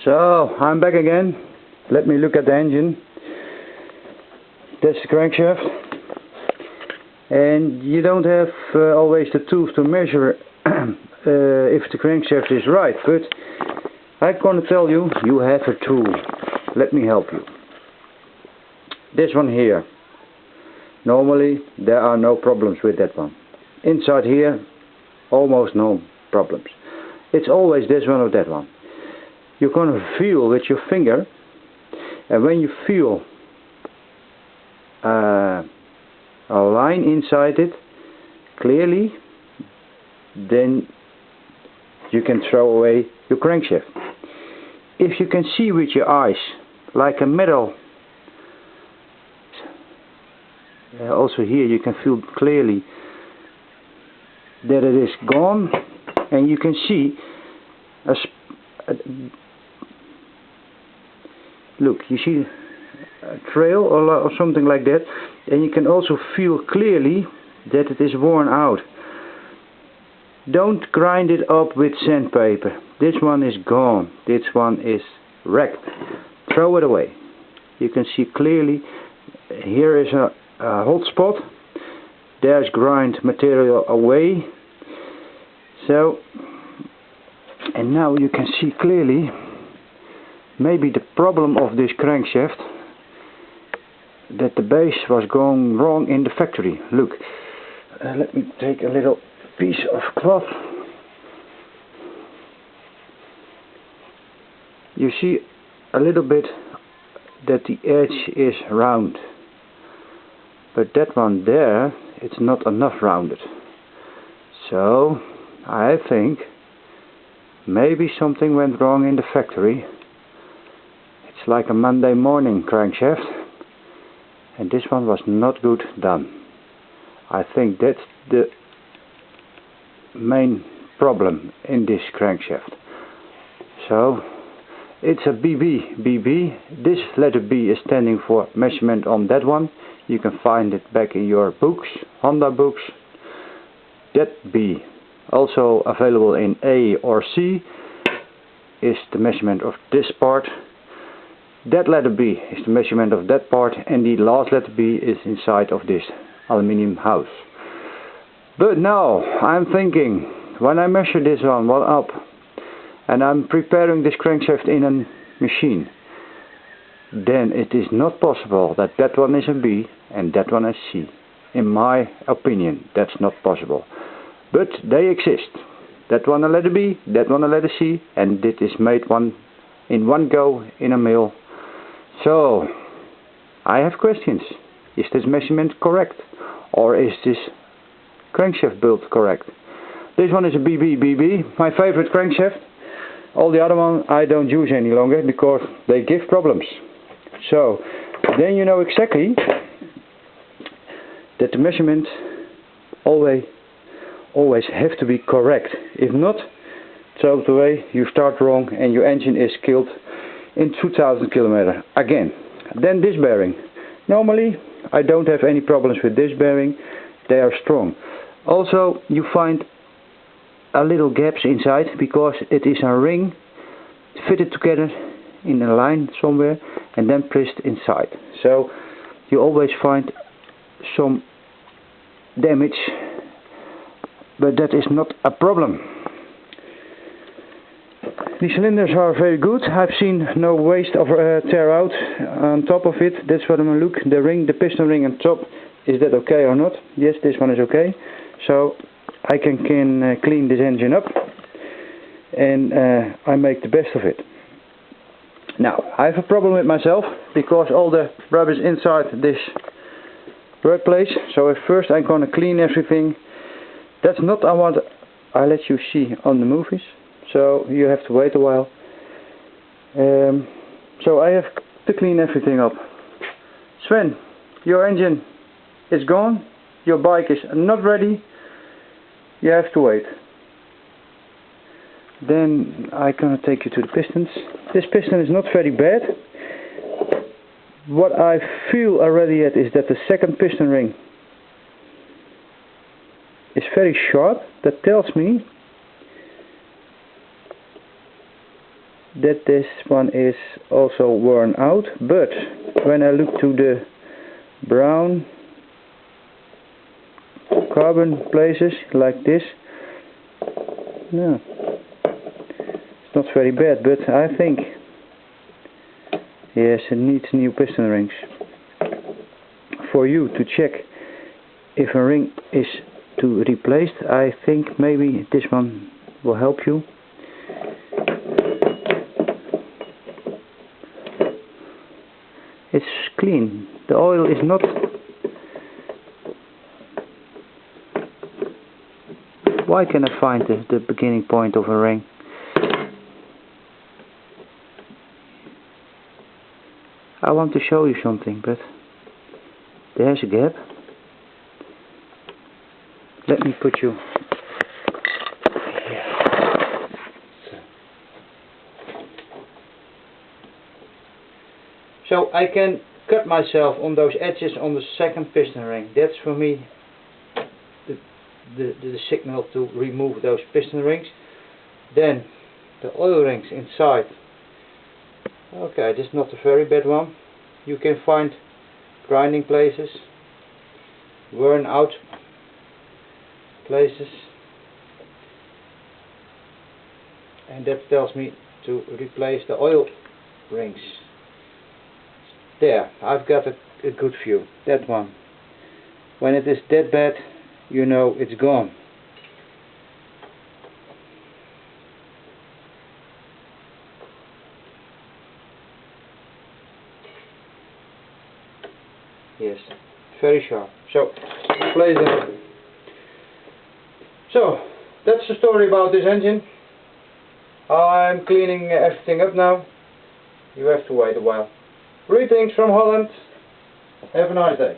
So I'm back again. Let me look at the engine. That's the crankshaft, and you don't have always the tools to measure if the crankshaft is right, but I'm gonna tell you, you have a tool. Let me help you. This one here, normally there are no problems with that one. Inside here, almost no problems. It's always this one or that one. You're gonna feel with your finger, and when you feel a line inside it clearly, then you can throw away your crankshaft. If you can see with your eyes like a metal, also here you can feel clearly that it is gone, and you can see look, you see a trail or something like that, and you can also feel clearly that it is worn out. Don't grind it up with sandpaper. This one is gone. This one is wrecked. Throw it away. You can see clearly here is a hot spot. There's grind material away. So, and now you can see clearly maybe the problem of this crankshaft, that the base was going wrong in the factory. Look, let me take a little piece of cloth. You see a little bit that the edge is round, but that one there, it's not enough rounded. So I think maybe something went wrong in the factory. It's like a Monday morning crankshaft, and this one was not good done. I think that's the main problem in this crankshaft. So it's a BB. This letter B is standing for measurement on that one. You can find it back in your books, Honda books. That B, also available in A or C, is the measurement of this part. That letter B is the measurement of that part, and the last letter B is inside of this aluminium house. But now I'm thinking, when I measure this one up and I'm preparing this crankshaft in a machine, then it is not possible that that one is a B and that one is C. In my opinion, that's not possible. But they exist. That one a letter B, that one a letter C, and it is made in one go in a mill. So I have questions. Is this measurement correct, or is this crankshaft build correct? This one is a BB, my favorite crankshaft. All the other one I don't use any longer because they give problems. So then you know exactly that the measurement always have to be correct. If not, throw it away, you start wrong and your engine is killed in 2000 kilometers again. Then this bearing. Normally I don't have any problems with this bearing. They are strong. Also you find a little gaps inside because it is a ring fitted together in a line somewhere and then pressed inside. So you always find some damage, but that is not a problem. The cylinders are very good. I've seen no waste or tear out on top of it. That's what I'm gonna look. The ring, the piston ring on top, is that okay or not? Yes, this one is okay. So I can clean this engine up, and I make the best of it. Now I have a problem with myself because all the rubbish inside this workplace. So at first I'm gonna clean everything. That's not what I let you see on the movies. So you have to wait a while. So I have to clean everything up. Sven, your engine is gone. Your bike is not ready. You have to wait. Then I'm gonna take you to the pistons. This piston is not very bad. What I feel already is that the second piston ring is very sharp. That tells me that this one is also worn out, but when I look to the brown carbon places like this, no, it's not very bad, but I think yes, it needs new piston rings. For you to check if a ring is to replaced, I think maybe this one will help you. It's clean. The oil is not. Why can I find the beginning point of a ring? I want to show you something, but there's a gap. Let me put you here. So I can cut myself on those edges on the second piston ring. That's for me the signal to remove those piston rings. Then the oil rings inside. Okay, this is not a very bad one. You can find grinding places, worn out places, and that tells me to replace the oil rings. There, I've got a good view. That one. When it is that bad, you know it's gone. Yes, very sharp. So, place it. So, that's the story about this engine. I'm cleaning everything up now. You have to wait a while. Greetings from Holland. Have a nice day.